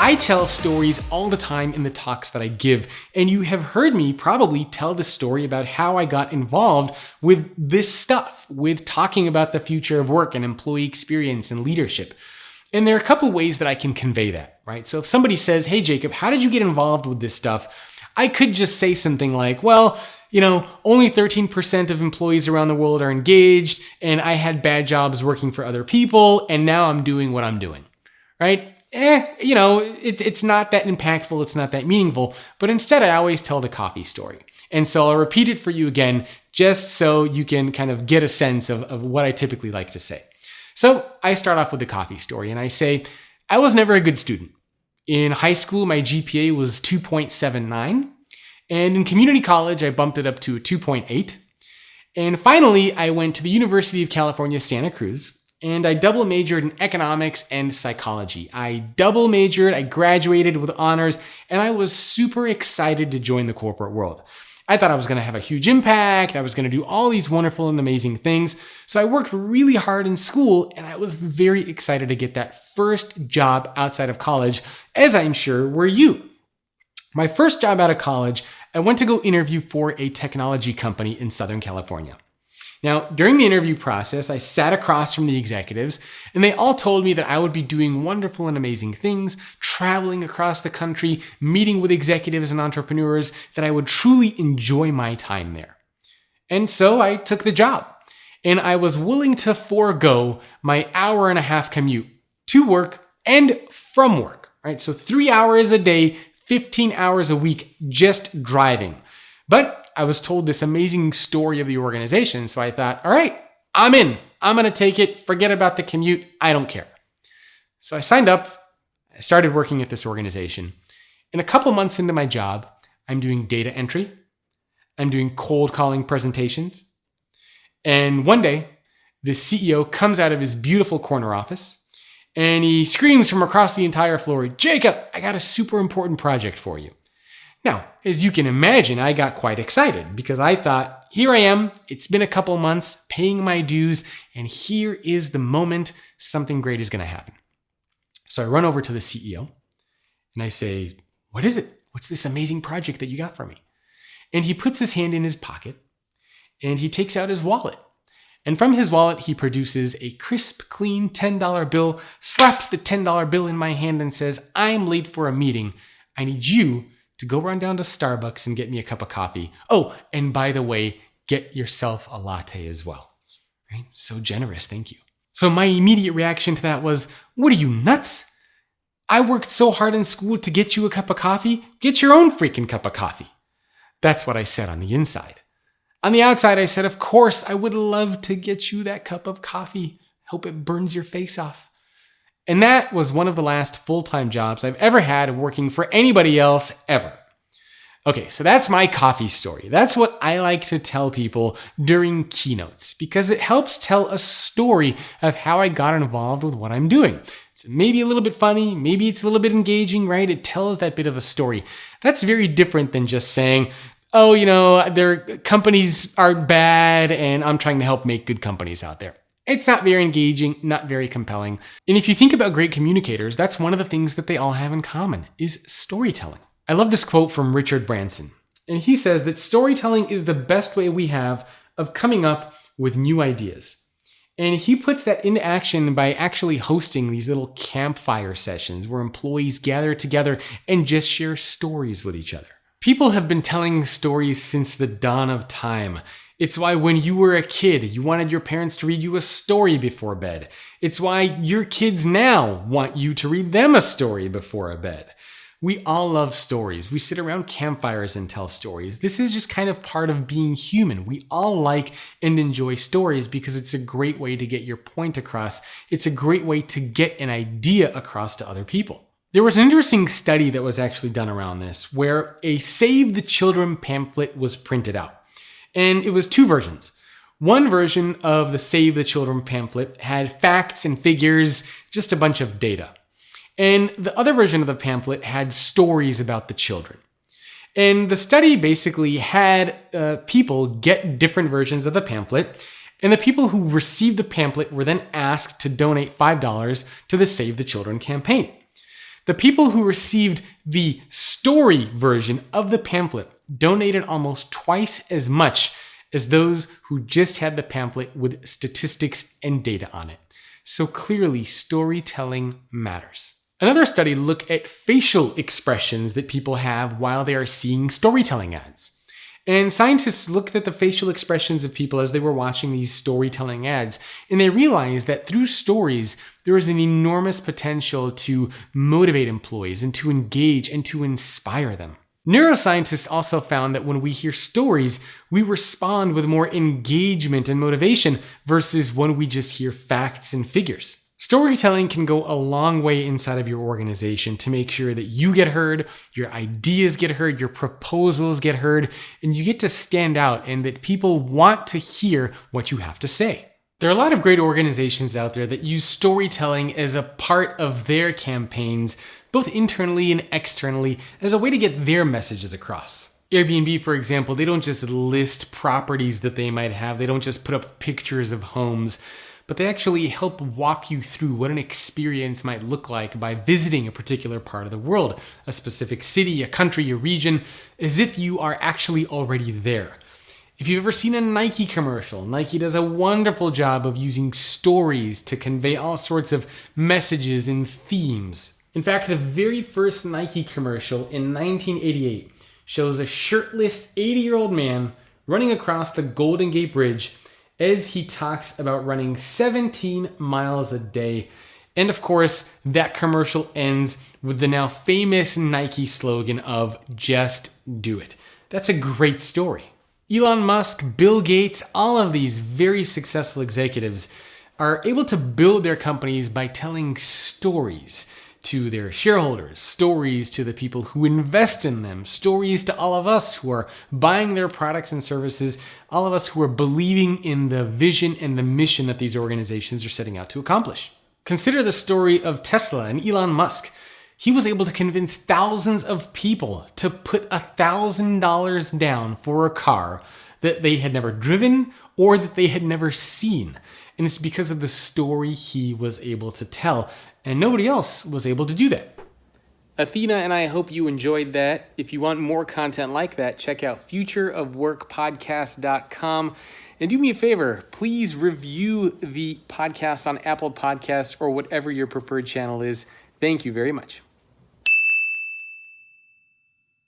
I tell stories all the time in the talks that I give, and you have heard me probably tell the story about how I got involved with this stuff, with talking about the future of work and employee experience and leadership. And there are a couple ways that I can convey that, right? So if somebody says, hey, Jacob, how did you get involved with this stuff? I could just say something like, well, only 13% of employees around the world are engaged, and I had bad jobs working for other people, and now I'm doing what I'm doing, right? It's not that impactful, it's not that meaningful, but instead I always tell the coffee story. And so I'll repeat it for you again, just so you can kind of get a sense of what I typically like to say. So I start off with the coffee story and I say, I was never a good student. In high school, my GPA was 2.79. And in community college, I bumped it up to a 2.8. And finally, I went to the University of California, Santa Cruz, and I double majored in economics and psychology. I double majored, I graduated with honors, and I was super excited to join the corporate world. I thought I was going to have a huge impact. I was going to do all these wonderful and amazing things. So I worked really hard in school, and I was very excited to get that first job outside of college, as I'm sure were you. My first job out of college, I went to go interview for a technology company in Southern California. Now, during the interview process, I sat across from the executives, and they all told me that I would be doing wonderful and amazing things, traveling across the country, meeting with executives and entrepreneurs, that I would truly enjoy my time there. And so I took the job, and I was willing to forego my hour-and-a-half commute to work and from work, right? So 3 hours a day, 15 hours a week, just driving. But I was told this amazing story of the organization, so I thought, all right, I'm in. I'm going to take it. Forget about the commute. I don't care. So I signed up. I started working at this organization. And a couple months into my job, I'm doing data entry. I'm doing cold calling presentations. And one day, the CEO comes out of his beautiful corner office, and he screams from across the entire floor, Jacob, I got a super important project for you. Now, as you can imagine, I got quite excited because I thought, here I am, it's been a couple months paying my dues, and here is the moment something great is going to happen. So I run over to the CEO and I say, what is it? What's this amazing project that you got for me? And he puts his hand in his pocket and he takes out his wallet. And from his wallet, he produces a crisp, clean $10 bill, slaps the $10 bill in my hand and says, I'm late for a meeting. I need you to go run down to Starbucks and get me a cup of coffee. Oh, and by the way, get yourself a latte as well. Right? So generous, thank you. So my immediate reaction to that was, what are you, nuts? I worked so hard in school to get you a cup of coffee. Get your own freaking cup of coffee. That's what I said on the inside. On the outside, I said, of course, I would love to get you that cup of coffee. Hope it burns your face off. And that was one of the last full-time jobs I've ever had working for anybody else ever. Okay, so that's my coffee story. That's what I like to tell people during keynotes because it helps tell a story of how I got involved with what I'm doing. It's maybe a little bit funny, maybe it's a little bit engaging, right? It tells that bit of a story. That's very different than just saying, oh, their companies are bad and I'm trying to help make good companies out there. It's not very engaging, not very compelling. And if you think about great communicators, that's one of the things that they all have in common is storytelling. I love this quote from Richard Branson. And he says that storytelling is the best way we have of coming up with new ideas. And he puts that into action by actually hosting these little campfire sessions where employees gather together and just share stories with each other. People have been telling stories since the dawn of time. It's why when you were a kid, you wanted your parents to read you a story before bed. It's why your kids now want you to read them a story before a bed. We all love stories. We sit around campfires and tell stories. This is just kind of part of being human. We all like and enjoy stories because it's a great way to get your point across. It's a great way to get an idea across to other people. There was an interesting study that was actually done around this where a Save the Children pamphlet was printed out. And it was two versions. One version of the Save the Children pamphlet had facts and figures, just a bunch of data. And the other version of the pamphlet had stories about the children. And the study basically had people get different versions of the pamphlet, and the people who received the pamphlet were then asked to donate $5 to the Save the Children campaign. The people who received the story version of the pamphlet donated almost twice as much as those who just had the pamphlet with statistics and data on it. So clearly, storytelling matters. Another study looked at facial expressions that people have while they are seeing storytelling ads. And scientists looked at the facial expressions of people as they were watching these storytelling ads, and they realized that through stories, there is an enormous potential to motivate employees and to engage and to inspire them. Neuroscientists also found that when we hear stories, we respond with more engagement and motivation versus when we just hear facts and figures. Storytelling can go a long way inside of your organization to make sure that you get heard, your ideas get heard, your proposals get heard, and you get to stand out and that people want to hear what you have to say. There are a lot of great organizations out there that use storytelling as a part of their campaigns, both internally and externally, as a way to get their messages across. Airbnb, for example, they don't just list properties that they might have. They don't just put up pictures of homes, but they actually help walk you through what an experience might look like by visiting a particular part of the world, a specific city, a country, a region, as if you are actually already there. If you've ever seen a Nike commercial, Nike does a wonderful job of using stories to convey all sorts of messages and themes. In fact, the very first Nike commercial in 1988 shows a shirtless 80-year-old man running across the Golden Gate Bridge as he talks about running 17 miles a day. And of course, that commercial ends with the now famous Nike slogan of "Just do it." That's a great story. Elon Musk, Bill Gates, all of these very successful executives are able to build their companies by telling stories to their shareholders, stories to the people who invest in them, stories to all of us who are buying their products and services, all of us who are believing in the vision and the mission that these organizations are setting out to accomplish. Consider the story of Tesla and Elon Musk. He was able to convince thousands of people to put $1,000 down for a car that they had never driven or that they had never seen. And it's because of the story he was able to tell. And nobody else was able to do that. Athena and I hope you enjoyed that. If you want more content like that, check out futureofworkpodcast.com. And do me a favor, please review the podcast on Apple Podcasts or whatever your preferred channel is. Thank you very much.